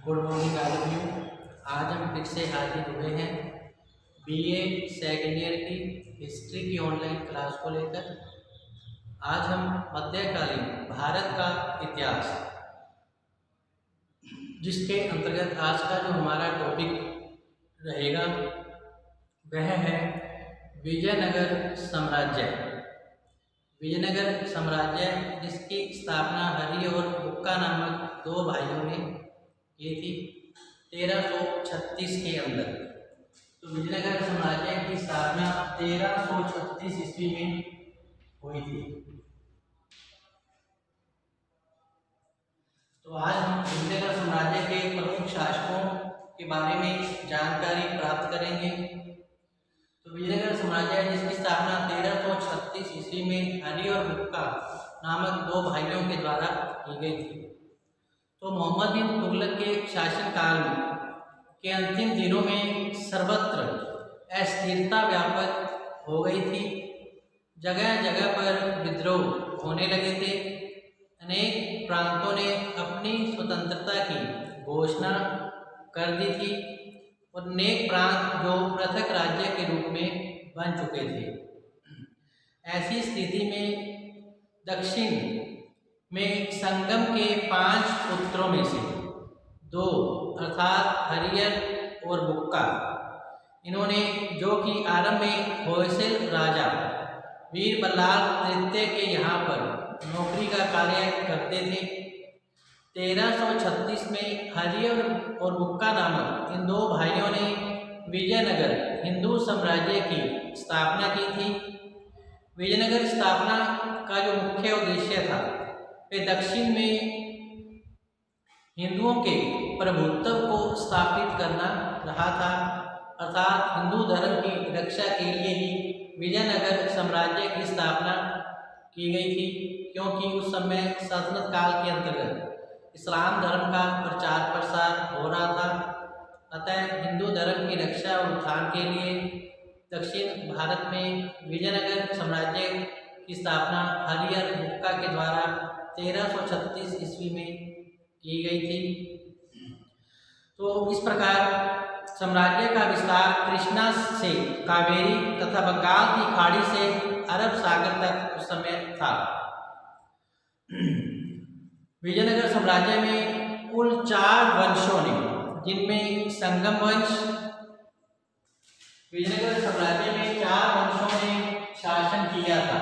Good morning all of you. आज हम फिर से हाजिर हुए हैं बीए सेकेंड ईयर की हिस्ट्री की ऑनलाइन क्लास को लेकर। आज हम मध्यकालीन भारत का इतिहास, जिसके अंतर्गत आज का जो हमारा टॉपिक रहेगा वह है विजयनगर साम्राज्य। विजयनगर साम्राज्य जिसकी स्थापना हरि और बुक्का नामक दो भाइयों ने की थी 1336 के अंदर। तो विजयनगर साम्राज्य की स्थापना 1336 ईस्वी में हुई थी। तो आज हम विजयनगर साम्राज्य के प्रमुख शासकों के बारे में जानकारी प्राप्त करेंगे। तो विजयनगर साम्राज्य जिसकी स्थापना 1336 ईस्वी में हरि और बुक्का नामक दो भाइयों के द्वारा की गई थी। तो मोहम्मद बिन तुगलक के शासनकाल के अंतिम दिनों में सर्वत्र अस्थिरता व्यापक हो गई थी। जगह जगह पर विद्रोह होने लगे थे। अनेक प्रांतों ने अपनी स्वतंत्रता की घोषणा कर दी थी और अनेक प्रांत जो पृथक राज्य के रूप में बन चुके थे। ऐसी स्थिति में दक्षिण में संगम के 5 पुत्रों में से 2 अर्थात हरियर और बुक्का, इन्होंने जो कि आरंभ में होयसल राजा वीर बल्लाल तृतीय के यहाँ पर नौकरी का कार्य करते थे। 1336 में हरियर और बुक्का नामक इन 2 भाइयों ने विजयनगर हिंदू साम्राज्य की स्थापना की थी। विजयनगर स्थापना का जो मुख्य उद्देश्य था वे दक्षिण में हिंदुओं के प्रभुत्व को स्थापित करना रहा था, अर्थात हिंदू धर्म की रक्षा के लिए ही विजयनगर साम्राज्य की स्थापना की गई थी, क्योंकि उस समय सल्तनत काल के अंतर्गत इस्लाम धर्म का प्रचार प्रसार हो रहा था। अतः हिंदू धर्म की रक्षा और उत्थान के लिए दक्षिण भारत में विजयनगर साम्राज्य की स्थापना हरियर बुक्का के द्वारा 1336 ईस्वी में की गई थी। तो इस प्रकार साम्राज्य का विस्तार कृष्णा से कावेरी तथा बंगाल की खाड़ी से अरब सागर तक उस समय था। विजयनगर साम्राज्य में कुल 4 वंशों ने, जिनमें संगम वंश, विजयनगर साम्राज्य में 4 वंशों ने शासन किया था,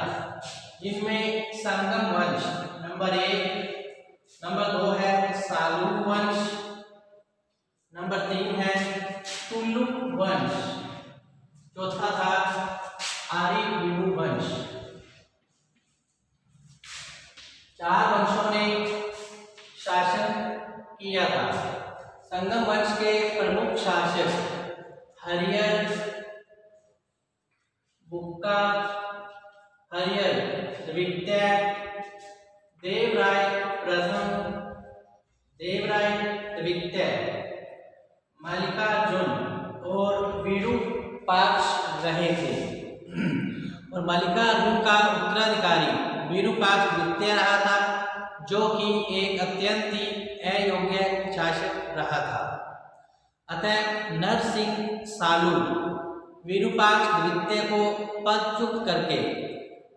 जिनमें संगम वंश नंबर 1, नंबर 2 है सालूक वंश, नंबर 3 है तुलुक वंश, चौथा था आर्यवीरू वंश। 4 वंशों ने शासन किया था। संगम वंश के प्रमुख शासक हरियर, बुक्का, हरियर द्वितीय, देवराय प्रथम, देवराय द्वितीय, मल्लिकार्जुन और विरूपाक्ष रहे थे। और मल्लिकार्जुन का उत्तराधिकारी विरूपाक्ष द्वितीय रहा था, जो कि एक अत्यंत ही अयोग्य शासक रहा था। अतः नरसिंह सालू विरूपाक्ष द्वितीय को पदच्युत करके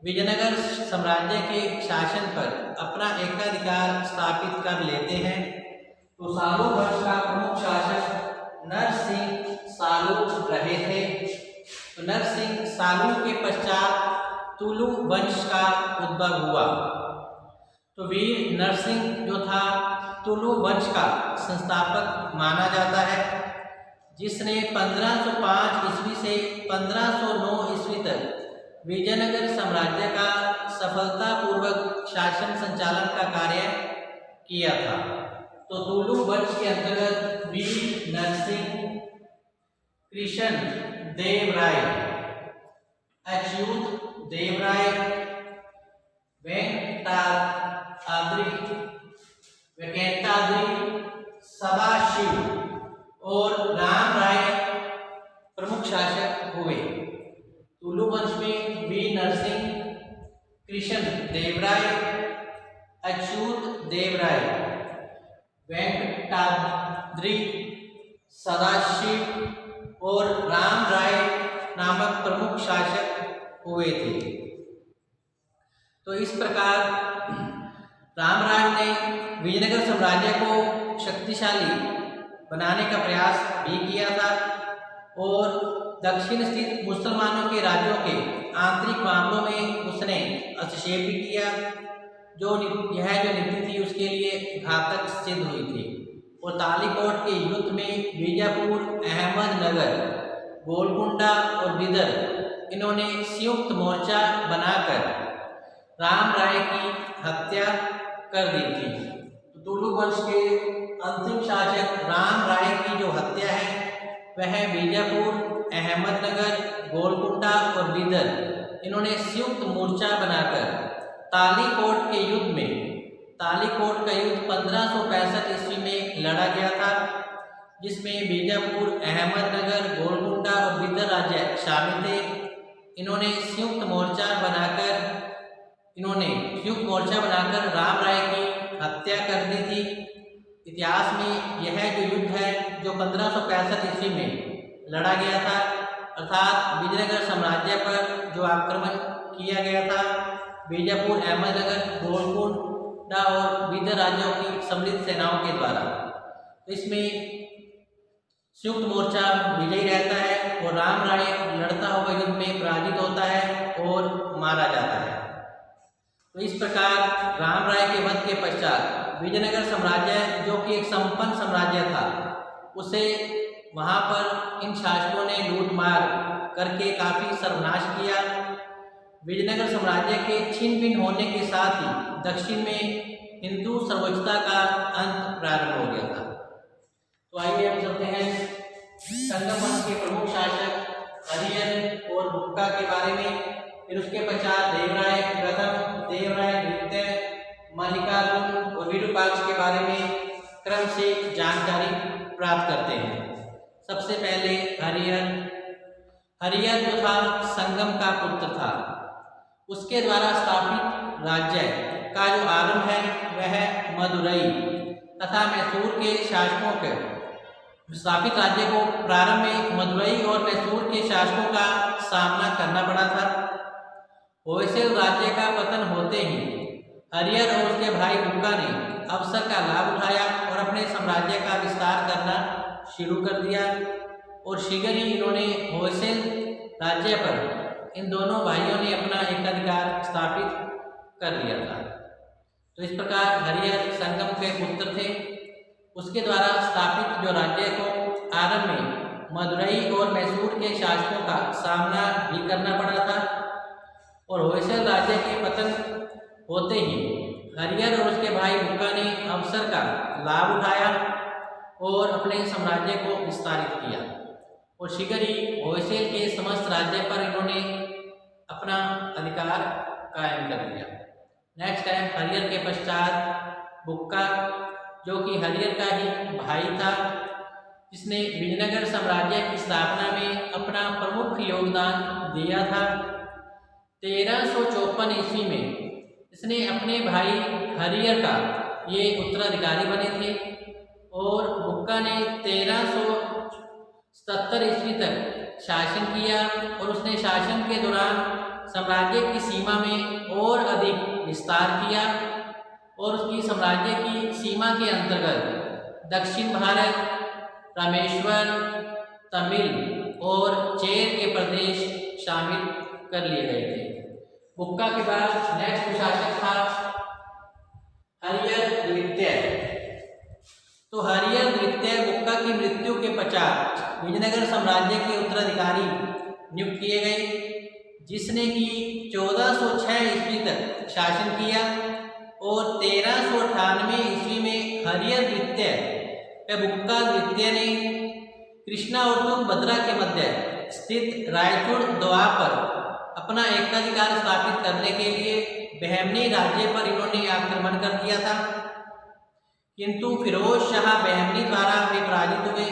विजयनगर साम्राज्य के शासन पर अपना एकाधिकार स्थापित कर लेते हैं। तो सालू वंश का प्रमुख शासक नरसिंह सालू रहे थे। तो नरसिंह सालू के पश्चात तुलु वंश का उद्भव हुआ। तो वीर नरसिंह जो था तुलु वंश का संस्थापक माना जाता है, जिसने 1505 ईस्वी से 1509 ईस्वी तक विजयनगर साम्राज्य का सफलतापूर्वक शासन संचालन का कार्य किया था। तो तुलु वंश के अंतर्गत वीर नरसिंह, कृष्ण देवराय, अच्युत देवराय, वेंकटाद्रि, सदाशिव और राम राय प्रमुख शासक हुए। तुलु वंश में वीर नरसिंह, कृष्ण देवराय, अच्युत देवराय, द्रि सदाशिव और राम राय नामक प्रमुख शासक हुए थे। तो इस प्रकार रामराय ने विजयनगर साम्राज्य को शक्तिशाली बनाने का प्रयास भी किया था और दक्षिण स्थित मुसलमानों के राज्यों के आंतरिक मामलों में उसने हस्तक्षेप भी किया। जो नीति थी उसके लिए घातक सिद्ध हुई थी और तालीकोट के युद्ध में बीजापुर, अहमदनगर, गोलकुंडा और बिदर इन्होंने संयुक्त मोर्चा बनाकर राम राय की हत्या कर दी थी। तुलु वंश के अंतिम शासक राम राय की जो हत्या है वह बीजापुर, अहमदनगर, गोलकुंडा और बिदर इन्होंने संयुक्त मोर्चा बनाकर तालीकोट के युद्ध में, तालीकोट का युद्ध 1565 ईस्वी में लड़ा गया था, जिसमें बीजापुर, अहमदनगर, गोलकुंडा और बिदर राज्य शामिल थे। इन्होंने संयुक्त मोर्चा बनाकर राम राय की हत्या कर दी थी। इतिहास में यह जो युद्ध है जो 1565 ईस्वी में लड़ा गया था, अर्थात विजयनगर साम्राज्य पर जो आक्रमण किया गया था बीजापुर, अहमदनगर, गोलकुंडा और बिदर राज्यों की सम्मिलित सेनाओं के द्वारा, तो इसमें संयुक्त मोर्चा विजयी रहता है और राम राय लड़ता हुआ युद्ध में पराजित होता है और मारा जाता है। तो इस प्रकार राम राय के वध के पश्चात विजयनगर साम्राज्य, जो कि एक संपन्न साम्राज्य था, उसे वहाँ पर इन शासकों ने लूट मार करके काफ़ी सर्वनाश किया। विजयनगर साम्राज्य के छिन्न भिन्न होने के साथ ही दक्षिण में हिंदू सर्वोच्चता का अंत प्रारंभ हो गया था। तो आइए हम चलते हैं संगम वंश के प्रमुख शासक हरिहर और बुक्का के बारे में, फिर उसके पश्चात देवराय प्रथम, देवराय द्वितीय, मालिकार्जुन और विरूपाक्ष के बारे में क्रम से जानकारी प्राप्त करते हैं। सबसे पहले हरिहर जो था संगम का पुत्र था। उसके द्वारा स्थापित राज्य का जो आरंभ है वह मदुरई तथा मैसूर के शासकों के स्थापित राज्य को प्रारंभ में मदुरई और मैसूर के शासकों का सामना करना पड़ा था। होयसल राज्य का पतन होते ही हरिहर और उसके भाई बुक्का ने अवसर का लाभ उठाया और अपने साम्राज्य का विस्तार करना शुरू कर दिया और शीघ्र ही इन्होंने होयसल राज्य पर इन दोनों भाइयों ने अपना एकाधिकार स्थापित कर लिया था। तो इस प्रकार हरिहर संगम के पुत्र थे। उसके द्वारा स्थापित जो राज्य को आरंभ में मदुरई और मैसूर के शासकों का सामना भी करना पड़ा था और होयसल राज्य के पतन होते ही हरिहर और उसके भाई बुक्का ने अवसर का लाभ उठाया और अपने साम्राज्य को विस्तारित किया और शीघ्र ही होयसल के समस्त राज्य पर इन्होंने अपना अधिकार कायम कर लिया। नेक्स्ट है हरिहर के पश्चात बुक्का, जो कि हरिहर का ही भाई था, जिसने विजयनगर साम्राज्य की स्थापना में अपना प्रमुख योगदान दिया था। 1354 ईस्वी में इसने अपने भाई हरिहर का ये उत्तराधिकारी बने थे और बुक्का ने 1377 ईस्वी तक शासन किया और उसने शासन के दौरान साम्राज्य की सीमा में और अधिक विस्तार किया और उसकी साम्राज्य की सीमा के अंतर्गत दक्षिण भारत, रामेश्वर, तमिल और चेर के प्रदेश शामिल कर लिए गए थे। बुक्का के बाद नेक्स्ट शासक था हरिहर द्वितीय। तो हरिहर द्वितीय बुक्का की मृत्यु के पश्चात विजयनगर साम्राज्य के उत्तराधिकारी नियुक्त किए गए, जिसने कि 1406 ईस्वी तक शासन किया और 1398 ईस्वी में हरिहर द्वितीय व बुक्का द्वितीय ने कृष्णा और तुंगभद्रा के मध्य स्थित रायचूर दोआब पर अपना एकाधिकार स्थापित करने के लिए बहमनी राज्य पर इन्होंने आक्रमण कर दिया था, किंतु फिरोज शाह बहमनी द्वारा वे पराजित हुए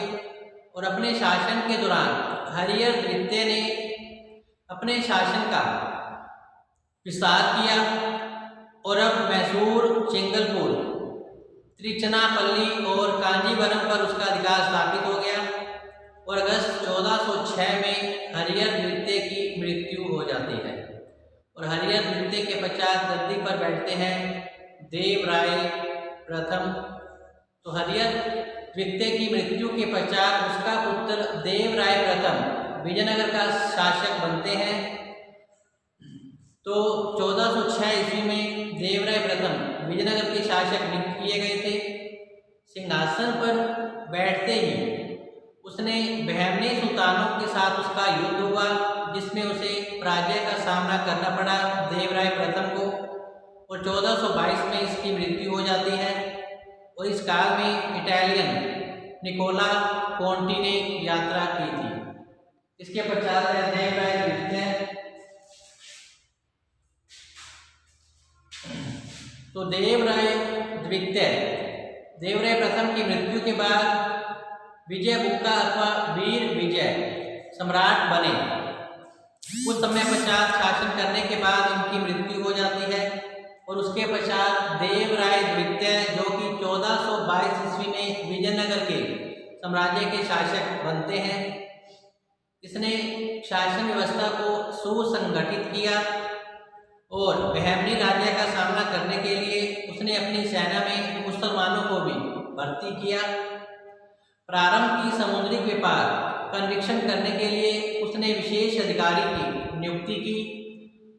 और अपने शासन के दौरान हरिहर द्वितीय ने अपने शासन का विस्तार किया और अब मैसूर, चेंगलपुर त्रिचनापल्ली और कांजीवरम पर उसका अधिकार स्थापित हो गया और अगस्त 1406 में हरिहर द्वितीय की मृत्यु हो जाती है। और हरिहर द्वितीय के पश्चात गद्दी पर बैठते हैं देवराय प्रथम। तो हरिहर द्वितीय की मृत्यु के पश्चात उसका पुत्र देवराय प्रथम विजयनगर का शासक बनते हैं। तो 1406 ईस्वी में देवराय प्रथम विजयनगर के शासक नियुक्त किए गए थे। सिंहासन पर बैठते ही उसने बहमनी सुल्तानों के साथ उसका युद्ध हुआ, जिसमें उसे पराजय का सामना करना पड़ा देवराय प्रथम को। और 1422 में इसकी मृत्यु हो जाती है। और इस काल में इटालियन निकोला कोंटी ने यात्रा की थी। इसके पश्चात है देवराय द्वितीय। तो देवराय द्वितीय देवराय प्रथम की मृत्यु के बाद विजयगुप्ता अथवा वीर विजय सम्राट बने। कुछ समय पश्चात शासन करने के बाद उनकी मृत्यु हो जाती है। और उसके पश्चात देवराय द्वितीय जो कि 1422 ईस्वी में विजयनगर के साम्राज्य के शासक बनते हैं। इसने शासन व्यवस्था को सुसंगठित किया और बहमनी राज्य का सामना करने के लिए उसने अपनी सेना में मुसलमानों को भी भर्ती किया। प्रारंभ की समुद्री व्यापार का निरीक्षण करने के लिए उसने विशेष अधिकारी की नियुक्ति की।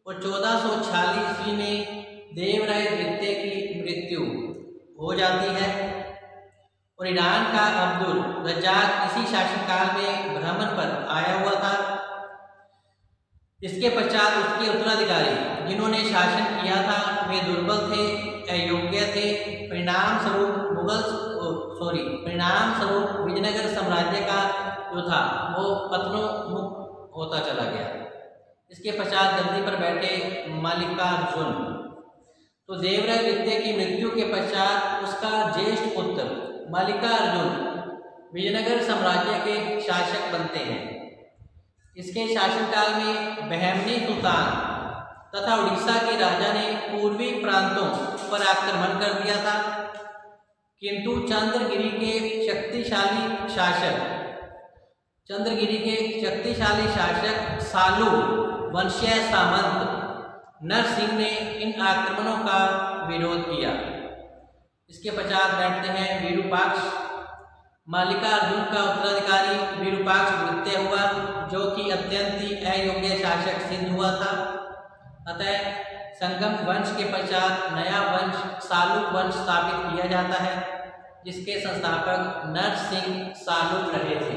और 1446 ईस्वी में देवराय द्वितीय की मृत्यु हो जाती है। और ईरान का अब्दुल रज्जाक इसी शासनकाल में भ्रमण पर आया हुआ था। इसके पश्चात उसके उत्तराधिकारी जिन्होंने शासन किया था वे दुर्बल थे, अयोग्य थे। परिणाम स्वरूप विजयनगर साम्राज्य का जो था वो पतनोन्मुख होता चला गया। इसके पश्चात गद्दी पर बैठे मल्लिकार्जुन। तो देवराय द्वितीय की मृत्यु के पश्चात उसका ज्येष्ठ पुत्र मल्लिकार्जुन विजयनगर साम्राज्य के शासक बनते हैं। इसके शासनकाल में बहमनी सुल्तान तथा उड़ीसा के राजा ने पूर्वी प्रांतों पर आक्रमण कर दिया था, किंतु चंद्रगिरी के शक्तिशाली शासक सालू वंशीय सामंत नरसिंह ने इन आक्रमणों का विरोध किया। इसके पश्चात बैठते हैं विरूपाक्ष। मल्लिकार्जुन का उत्तराधिकारी विरूपाक्ष द्वितीय हुआ, जो कि अत्यंत ही अयोग्य शासक सिद्ध हुआ था। अतः संगम वंश के पश्चात नया वंश सालुक वंश स्थापित किया जाता है, जिसके संस्थापक नरसिंह सालुक रहे थे।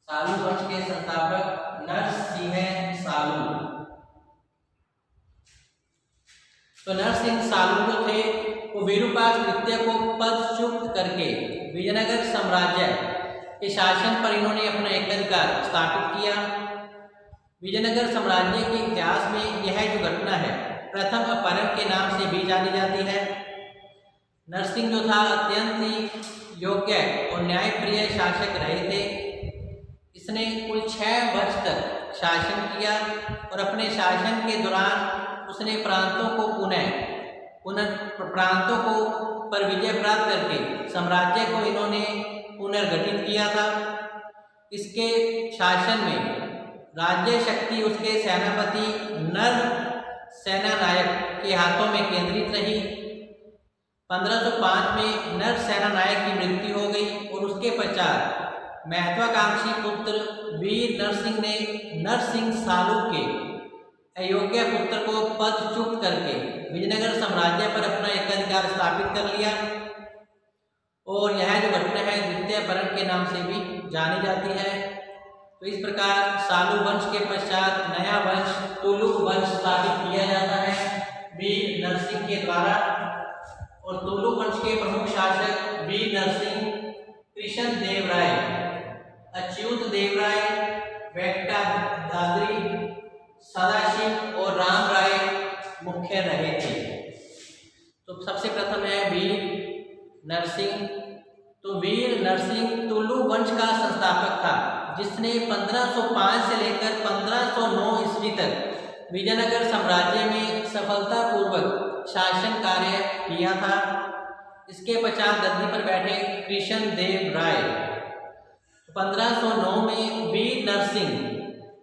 सालुक वंश के संस्थापक नरसिंह सालुक। तो नरसिंह सालुक जो थे वो विरूपाक्ष द्वितीय को पदच्युत करके विजयनगर साम्राज्य के शासन पर इन्होंने अपना एकाधिकार स्थापित किया। विजयनगर साम्राज्य के इतिहास में यह जो घटना है प्रथम अपहरण के नाम से भी जानी जाती है। नरसिंह जो था अत्यंत ही योग्य और न्यायप्रिय शासक रहे थे। इसने कुल 6 वर्ष तक शासन किया और अपने शासन के दौरान उसने प्रांतों को पर विजय प्राप्त करके साम्राज्य को इन्होंने पुनर्गठित किया था। इसके शासन में राज्य शक्ति उसके सेनापति नर सेनानायक के हाथों में केंद्रित रही। 1505 में नर सेनानायक की मृत्यु हो गई और उसके पश्चात महत्वाकांक्षी पुत्र वीर नरसिंह ने नरसिंह सालुक के अयोग्य पुत्र को पदच्युत करके विजयनगर साम्राज्य पर अपना एकाधिकार स्थापित कर लिया। और यह जो घटना है द्वितीय अपहरण के नाम से भी जानी जाती है। तो इस प्रकार सालू वंश के पश्चात नया वंश तुलुक वंश स्थापित किया जाता है वीर नरसिंह के द्वारा। और तुलुक वंश के प्रमुख शासक वीर नरसिंह, कृष्ण देव राय, अच्युत देव राय, वेंकटाद्रि, सदाशिव और राम राय मुख्य रहे थे। तो सबसे प्रथम है वीर नरसिंह। तो वीर नरसिंह तुलु वंश का संस्थापक था, जिसने 1505 से लेकर 1509 ईस्वी तक विजयनगर साम्राज्य में सफलतापूर्वक शासन कार्य किया था। इसके पश्चात गद्दी पर बैठे कृष्ण देव राय। 1509 में वीर नरसिंह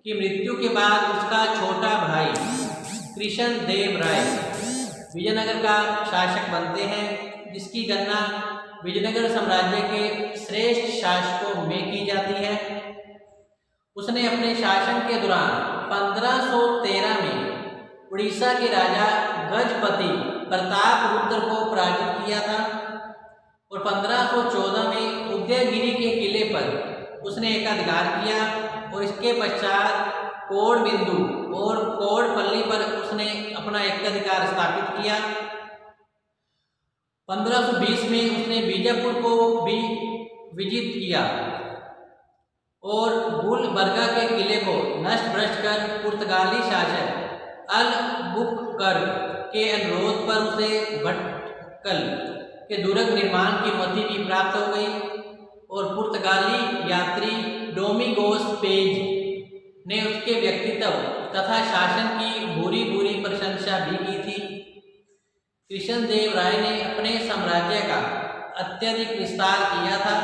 की मृत्यु के बाद उसका छोटा भाई कृष्ण देव राय विजयनगर का शासक बनते हैं, जिसकी गणना विजयनगर साम्राज्य के श्रेष्ठ शासकों में की जाती है। उसने अपने शासन के दौरान 1513 में उड़ीसा के राजा गजपति प्रतापरुद्र को पराजित किया था और 1514 में उदयगिरि के किले पर उसने एकाधिकार किया और इसके पश्चात कोडबिंदु और कोडपल्ली पर उसने अपना एकाधिकार स्थापित किया। 1520 में उसने बीजापुर को भी विजित किया और गुलबर्गा के किले को नष्ट भ्रष्ट कर पुर्तगाली शासक अलबुकर्क के अनुरोध पर उसे भटकल के दुर्ग निर्माण की अनुमति भी प्राप्त हो गई और पुर्तगाली यात्री डोमिगोस पेज ने उसके व्यक्तित्व तथा शासन की बुरी बुरी प्रशंसा भी की थी। कृष्णदेव राय ने अपने साम्राज्य का अत्यधिक विस्तार किया था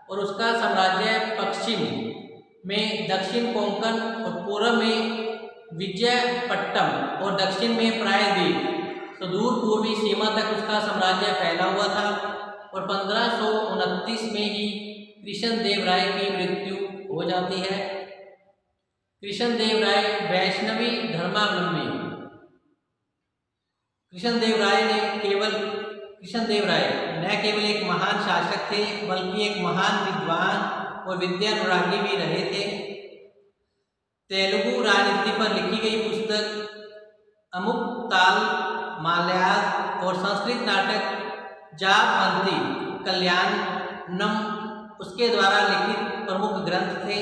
और उसका साम्राज्य पश्चिम में दक्षिण कोंकण और पूर्व में विजयपट्टनम और दक्षिण में प्रायद्वीप सुदूर पूर्वी सीमा तक उसका साम्राज्य फैला हुआ था और 1529 में ही कृष्णदेव राय की मृत्यु हो जाती है। कृष्णदेव राय वैष्णवी धर्मावलंबी। कृष्णदेव राय न केवल एक महान शासक थे बल्कि एक महान विद्वान और विद्यानुरागी भी रहे थे। तेलुगु राजनीति पर लिखी गई पुस्तक अमुक्ताल माल्याद और संस्कृत नाटक जापंथी कल्याणम उसके द्वारा लिखित प्रमुख ग्रंथ थे।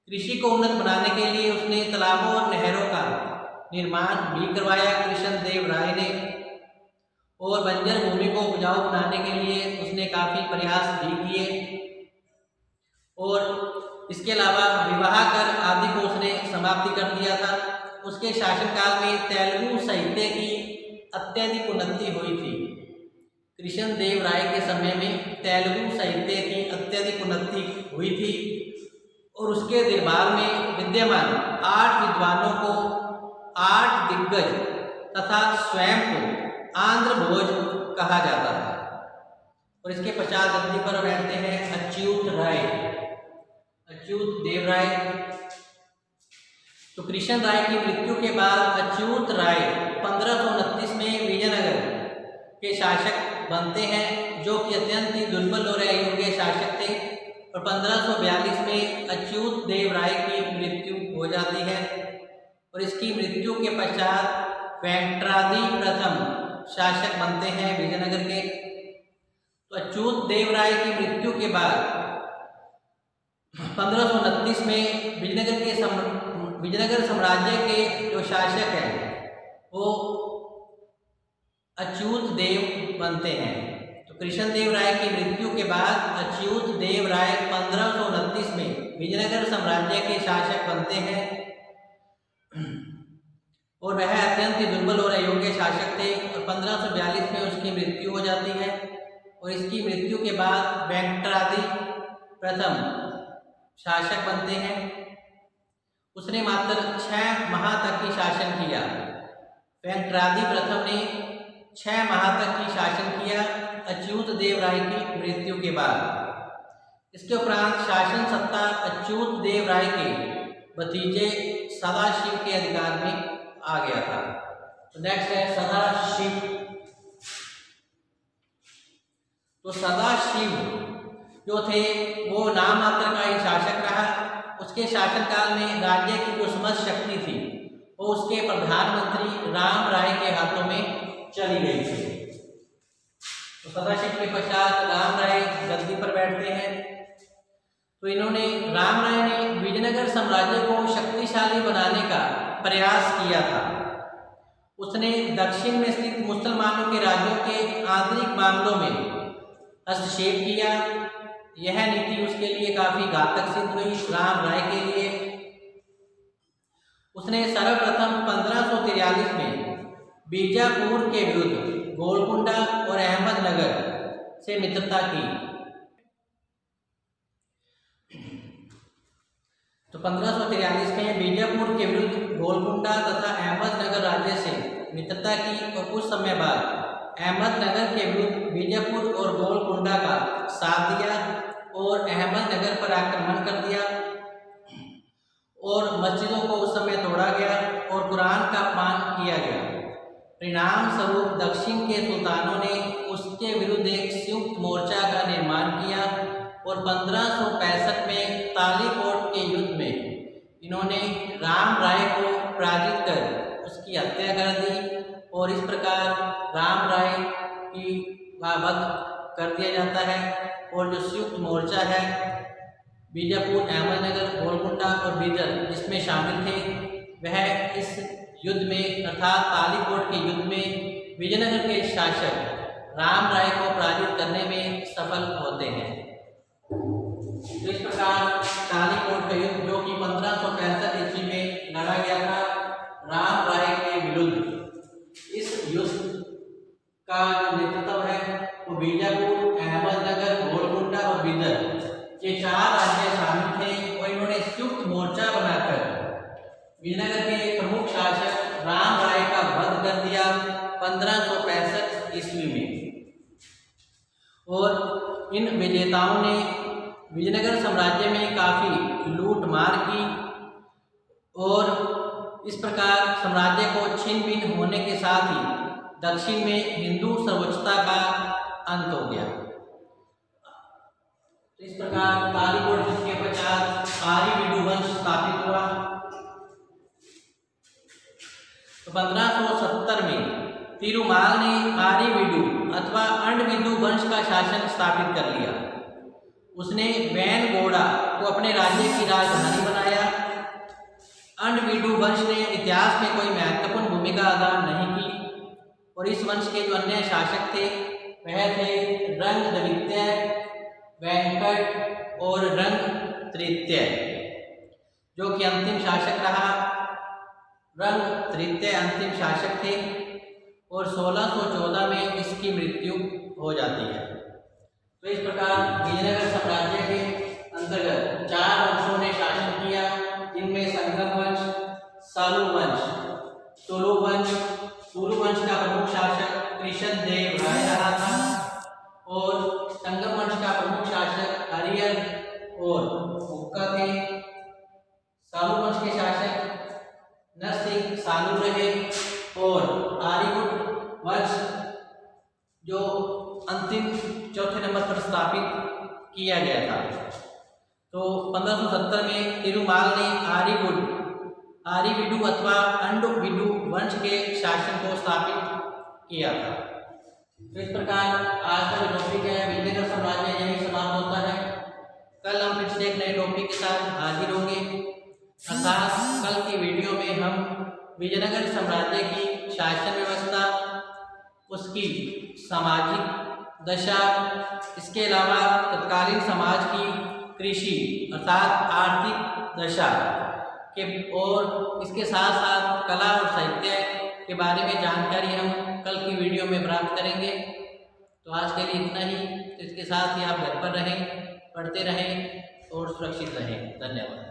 कृषि को उन्नत बनाने के लिए उसने तालाबों और नहरों का निर्माण भी करवाया कृष्णदेव राय ने और बंजर भूमि को उपजाऊ बनाने के लिए उसने काफ़ी प्रयास भी किए और इसके अलावा विवाह कर आदि को उसने समाप्ति कर दिया था। उसके शासनकाल में तेलुगु साहित्य की अत्यधिक उन्नति हुई थी। कृष्णदेव राय के समय में तेलुगु साहित्य की अत्यधिक उन्नति हुई थी और उसके दरबार में विद्यमान 8 विद्वानों को 8 दिग्गज तथा स्वयं को आंध्र भोज कहा जाता था। और इसके पश्चात गद्दी पर बैठते हैं अच्युत देव राय। तो कृष्ण राय की मृत्यु के बाद अच्युत राय 1529 में विजयनगर के शासक बनते हैं, जो कि अत्यंत ही दुर्बल और अयोग्य शासक थे और 1542 में अच्युत देव राय की मृत्यु हो जाती है और इसकी मृत्यु के पश्चात वेंकटाद्रि प्रथम शासक बनते हैं विजयनगर के। तो अच्युत देव राय की मृत्यु के बाद 1529 में विजयनगर साम्राज्य के जो शासक हैं वो अच्युत देव बनते हैं। तो कृष्णदेव राय की मृत्यु के बाद अच्युत देव राय 1529 में विजयनगर साम्राज्य के शासक बनते हैं और वह अत्यंत ही दुर्बल और अयोग्य शासक थे और 1542 में उसकी मृत्यु हो जाती है और इसकी मृत्यु के बाद वेंकटाद्रि प्रथम शासक बनते हैं। उसने मात्र 6 माह तक ही शासन किया। वेंकटाद्रि प्रथम ने 6 माह तक ही शासन किया अच्युत देव राय की मृत्यु के बाद। इसके उपरांत शासन सत्ता अच्युत देव राय के भतीजे सदाशिव के अधिकार में आ गया था। तो नेक्स्ट है सदाशिव। तो सदाशिव जो थे वो नाम मात्र का ही शासक रहा। उसके शासनकाल में राज्य की जो समस्त शक्ति थी वो उसके प्रधानमंत्री राम राय के हाथों में चली गई थी। तो सदाशिव के पश्चात राम राय गद्दी पर बैठते हैं। तो राम राय ने विजयनगर साम्राज्य को शक्तिशाली बनाने का प्रयास किया था। उसने दक्षिण में स्थित मुसलमानों के राज्यों के आंतरिक मामलों में हस्तक्षेप किया। यह नीति उसके लिए काफी घातक सिद्ध हुई राम राय के लिए। उसने सर्वप्रथम 1543 में बीजापुर के विरुद्ध गोलकुंडा और अहमदनगर से मित्रता की। तो 1543 में बीजापुर के विरुद्ध गोलकुंडा तथा अहमदनगर राज्य से मित्रता की और कुछ समय बाद अहमदनगर के विरुद्ध बीजापुर और गोलकुंडा का साथ दिया और अहमदनगर पर आक्रमण कर दिया और मस्जिदों को उस समय तोड़ा गया और कुरान का अपमान किया गया। परिणाम स्वरूप दक्षिण के सुल्तानों ने उसके विरुद्ध एक संयुक्त मोर्चा का निर्माण किया और 1565 में तालीकोट के युद्ध में इन्होंने राम राय को पराजित कर उसकी हत्या कर दी और इस प्रकार राम राय की वध कर दिया जाता है। और जो संयुक्त मोर्चा है बीजापुर, अहमदनगर, गोलकुंडा और बीदर जिसमें शामिल थे, वह इस युद्ध में अर्थात तालीकोट के युद्ध में विजयनगर के शासक राम राय को पराजित करने में सफल होते हैं। तो इस प्रकार तालीकोट का युद्ध जो कि 1565 ईस्वी में लड़ा गया था राम राय के विरुद्ध, इस युद्ध का जो नेतृत्व है वो बीजापुर, अहमदनगर, गोलकुंडा और बीदर ये 4 राज्य शामिल थे और इन्होंने संयुक्त मोर्चा बनाकर विजयनगर के प्रमुख शासक राम राय का वध कर दिया 1565 ईस्वी में। और इन विजेताओं ने विजयनगर साम्राज्य में काफ़ी लूट मार की और इस प्रकार साम्राज्य को छिन्न भिन्न होने के साथ ही दक्षिण में हिंदू सर्वोच्चता का अंत हो गया। इस प्रकार तालीकोट युद्ध के पश्चात आर्यवीडु वंश स्थापित हुआ। तो 1570 में तिरुमाल ने आर्यवीडु अथवा अंडविदु वंश का शासन स्थापित कर लिया। उसने वैनगौड़ा को अपने राज्य की राजधानी बनाया। अंडविडु वंश ने इतिहास में कोई महत्वपूर्ण भूमिका अदा नहीं की और इस वंश के जो अन्य शासक थे वह थे रंगद्वितीय, वेंकट और रंग तृतीय, जो कि अंतिम शासक रहा। रंग तृतीय अंतिम शासक थे और 1614 में इसकी मृत्यु हो जाती है। तो इस प्रकार विजयनगर साम्राज्य के अंतर्गत 4 वंशों ने शासन किया, जिनमें संगम वंश, सालू वंश, तुलु वंश। तुलु वंश का प्रमुख शासक कृष्णदेव राय रहा था और संगम वंश का प्रमुख शासक हरिहर और हुक्का थे। सालू वंश के शासक नरसिंह सालू रहे और आर्यभट्ट वंश जो अंतिम चौथे नंबर पर स्थापित किया गया था। तो 1570 में तिरुमाल ने आर्यवीडु अथवा अंडविडु वंश के शासन को स्थापित किया था। तो इस प्रकार आज का जो टॉपिक है विजयनगर साम्राज्य यही समाप्त होता है। कल हम फिर से एक नए टॉपिक के साथ हाजिर होंगे, अर्थात कल की वीडियो में हम विजयनगर साम्राज्य की शासन व्यवस्था, उसकी सामाजिक दशा, इसके अलावा तत्कालीन समाज की कृषि अर्थात आर्थिक दशा के और इसके साथ साथ कला और साहित्य के बारे में जानकारी हम कल की वीडियो में प्राप्त करेंगे। तो आज के लिए इतना ही। तो इसके साथ ही आप घर पर रहें, पढ़ते रहें और सुरक्षित रहें। धन्यवाद।